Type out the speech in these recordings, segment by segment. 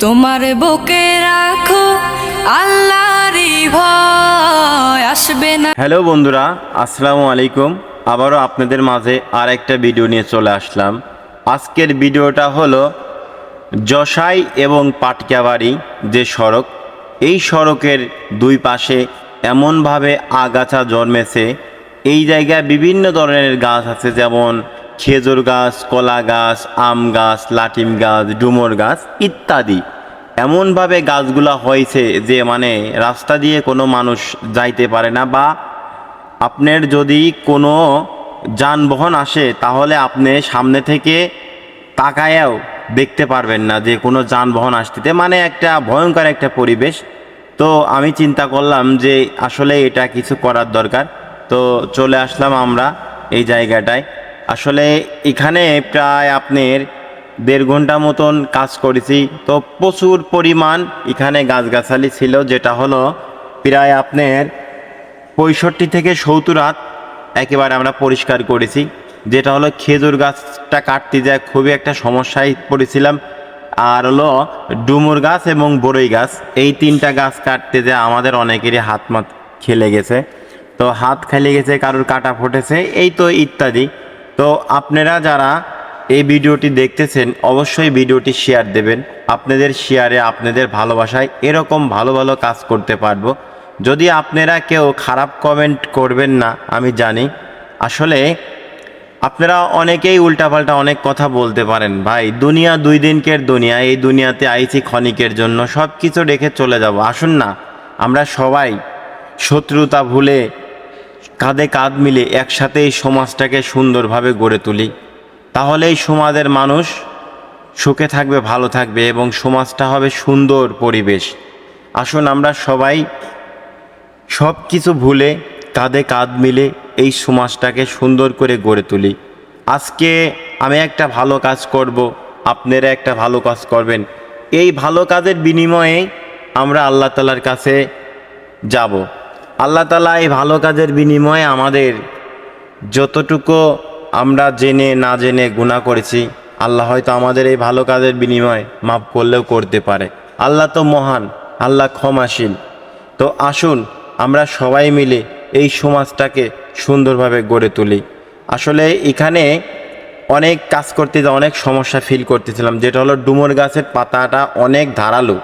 তোমার বুকে রাখো আল্লাহরই ভয় আসবে না। হ্যালো বন্ধুরা, আসসালামু আলাইকুম। আবারও আপনাদের মাঝে আর একটা ভিডিও নিয়ে চলে আসলাম। আজকের ভিডিওটা হলো যশাই এবং পাটকাবাড়ি যে সড়ক, এই সড়কের দুই পাশে এমনভাবে আগাছা জন্মেছে। এই জায়গায় বিভিন্ন ধরনের গাছ আছে, যেমন খেজুর গাছ, কলা গাছ, আম গাছ, লাটিম গাছ, ডুমুর গাছ ইত্যাদি। এমনভাবে গাছগুলা হয়েছে যে মানে রাস্তা দিয়ে কোনো মানুষ যাইতে পারে না, বা আপনার যদি কোনো যানবাহন আসে তাহলে আপনি সামনে থেকে তাকায়াও দেখতে পারবেন না যে কোনো যানবাহন আসতে, মানে একটা ভয়ঙ্কর একটা পরিবেশ। তো আমি চিন্তা করলাম যে আসলে এটা কিছু করার দরকার। তো চলে আসলাম আমরা এই জায়গাটায়। আসলে এখানে প্রায় আপনার 1.5 ঘন্টা মতন কাজ করেছি। তো প্রচুর পরিমাণ এখানে গাছগাছালি ছিল, যেটা হলো প্রায় আপনার 65 থেকে 70 হাত একেবারে আমরা পরিষ্কার করেছি। যেটা হলো খেজুর গাছটা কাটতে যায় খুবই একটা সমস্যায় পড়েছিলাম, আর হলো ডুমুর গাছ এবং বড়ই গাছ, এই 3টা গাছ কাটতে যায় আমাদের অনেকেরই হাত মাত খেলে গেছে। তো হাত খেলে গেছে, কারোর কাটা ফুটেছে, এই তো ইত্যাদি। তো আপনারা যারা এই ভিডিওটি দেখতেছেন অবশ্যই ভিডিওটি শেয়ার দেবেন। আপনাদের শেয়ারে, আপনাদের ভালোবাসায় এরকম ভালো ভালো কাজ করতে পারবো। যদি আপনারা কেউ খারাপ কমেন্ট করবেন না, আমি জানি। আসলে আপনারা অনেকেই উল্টাপাল্টা অনেক কথা বলতে পারেন। ভাই, দুনিয়া 2 দিনকের দুনিয়া, এই দুনিয়াতে আইছি ক্ষণিকের জন্য, সব কিছু রেখে চলে যাব। আসুন না আমরা সবাই শত্রুতা ভুলে কাঁধে কাঁধ মিলে একসাথে এই সমাজটাকে সুন্দরভাবে গড়ে তুলি। তাহলে এই সমাজের মানুষ সুখে থাকবে, ভালো থাকবে এবং সমাজটা হবে সুন্দর পরিবেশ। আসুন আমরা সবাই সব কিছু ভুলে কাঁধে কাঁধ মিলে এই সমাজটাকে সুন্দর করে গড়ে তুলি। আজকে আমি একটা ভালো কাজ করব, আপনারা একটা ভালো কাজ করবেন। এই ভালো কাজের বিনিময়ে আমরা আল্লাহ তাআলার কাছে যাব। আল্লাহ তাআলা এই ভালো কাজের বিনিময়ে আমাদের যতটুকু আমরা জেনে না জেনে গুনাহ করেছি, আল্লাহ হয়তো আমাদের এই ভালো কাজের বিনিময়ে মাফ করলেও করতে পারে। আল্লাহ তো মহান, আল্লাহ ক্ষমাশীল। তো আসুন আমরা সবাই মিলে এই সমাজটাকে সুন্দরভাবে গড়ে তুলি। আসলে এখানে অনেক কাজ করতে যা অনেক সমস্যা ফিল করতেছিলাম, যেটা হলো ডুমুর গাছের পাতাটা অনেক ধারালো,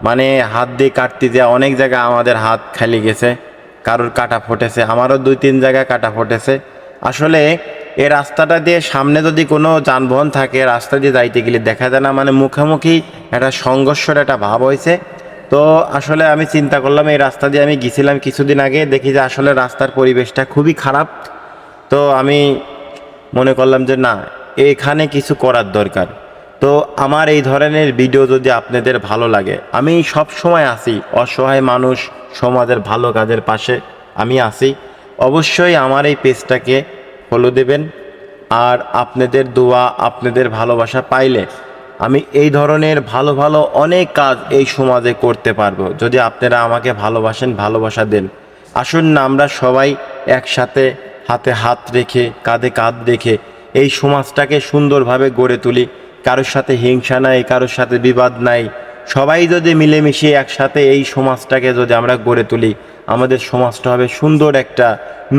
মানে হাত দিয়ে কাটতে যা অনেক জায়গায় আমাদের হাত খালি গেছে, কারোর কাটা ফুটেছে, আমারও 2-3 জায়গায় কাটা ফুটেছে। আসলে এই রাস্তাটা দিয়ে সামনে যদি কোনো যানবাহন থাকে, রাস্তা দিয়ে যাইতে গেলে দেখা যায় না, মানে মুখোমুখি একটা সংঘর্ষের একটা ভাব হয়েছে। তো আসলে আমি চিন্তা করলাম, এই রাস্তা দিয়ে আমি গেছিলাম কিছুদিন আগে, দেখি যে আসলে রাস্তার পরিবেশটা খুবই খারাপ। তো আমি মনে করলাম যে না, এখানে কিছু করার দরকার। তো আমার এই ধরনের ভিডিও যদি আপনাদের ভালো লাগে, আমি সব সময় আছি অসহায় মানুষ, সমাজের ভালো কাজের পাশে আমি আছি। অবশ্যই আমার এই পেজটাকে ফলো দেবেন, আর আপনাদের দোয়া, আপনাদের ভালোবাসা পাইলে আমি এই ধরনের ভালো ভালো অনেক কাজ এই সমাজে করতে পারবো, যদি আপনারা আমাকে ভালোবাসেন, ভালোবাসা দেন। আসুন না আমরা সবাই একসাথে হাতে হাত রেখে, কাঁধে কাঁধ রেখে এই সমাজটাকে সুন্দরভাবে গড়ে তুলি। কারোর সাথে হিংসা নাই, কারোর সাথে বিবাদ নাই। সবাই যদি মিলেমিশে একসাথে এই সমাজটাকে যদি আমরা গড়ে তুলি, আমাদের সমাজটা হবে সুন্দর। একটা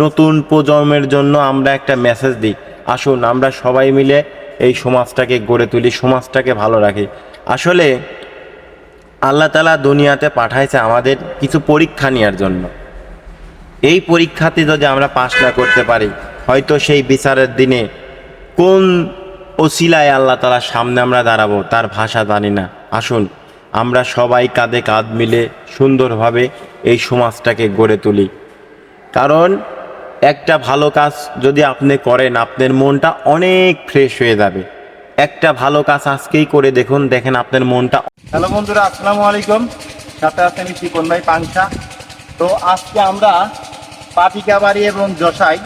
নতুন প্রজন্মের জন্য আমরা একটা মেসেজ দিই। আসুন আমরা সবাই মিলে এই সমাজটাকে গড়ে তুলি, সমাজটাকে ভালো রাখি। আসলে আল্লাহ তাআলা দুনিয়াতে পাঠাইছে আমাদের কিছু পরীক্ষা নেওয়ার জন্য। এই পরীক্ষাতে যদি আমরা পাশ না করতে পারি, হয়তো সেই বিচারের দিনে কোন ওসিলায় আল্লাহ তাআলার সামনে আমরা দাঁড়াবো তার ভাষা জানি না। আসুন আমরা সবাই কাঁধে কাঁধ মিলে সুন্দরভাবে এই সমাজটাকে গড়ে তুলি। কারণ একটা ভালো কাজ যদি আপনি করেন, আপনার মনটা অনেক ফ্রেশ হয়ে যাবে। একটা ভালো কাজ আজকেই করে দেখুন, দেখেন আপনার মনটা। হ্যালো বন্ধুরা, আসসালামু আলাইকুম। সাথে আছেন চিকন ভাই পাংশা। তো আজকে আমরা পাটিকাবাড়ি এবং যশাই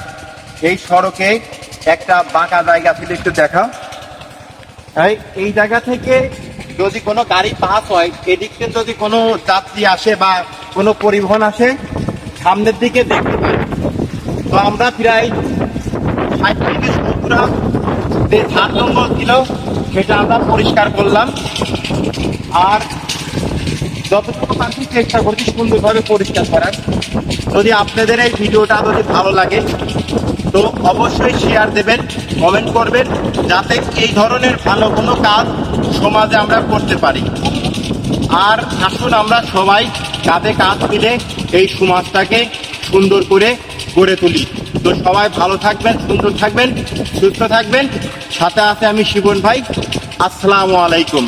এই সড়কে একটা বাঁকা জায়গা ছিল, একটু দেখাও। এই জায়গা থেকে যদি কোনো গাড়ি পাস হয়, এদিক থেকে যদি কোনো যাত্রী আসে বা কোনো পরিবহন আসে, সামনের দিকে দেখতে পাই। তো আমরা প্রায় 60 থেকে 70 যে 7 নম্বর ছিল সেটা আমরা পরিষ্কার করলাম। আর যতটুকু পারছি চেষ্টা করছি সুন্দরভাবে পরিষ্কার করার। যদি আপনাদের এই ভিডিওটা যদি ভালো লাগে তো অবশ্যই শেয়ার দেবেন, কমেন্ট করবেন, যাতে এই ধরনের ভালো কোনো কাজ সমাজে আমরা করতে পারি। আর আসুন আমরা সবাই কাঁধে কাঁধ মিলে এই সমাজটাকে সুন্দর করে গড়ে তুলি। তো সবাই ভালো থাকবেন, সুন্দর থাকবেন, সুস্থ থাকবেন। সাথে আছে আমি শিবন ভাই। আসসালামু আলাইকুম।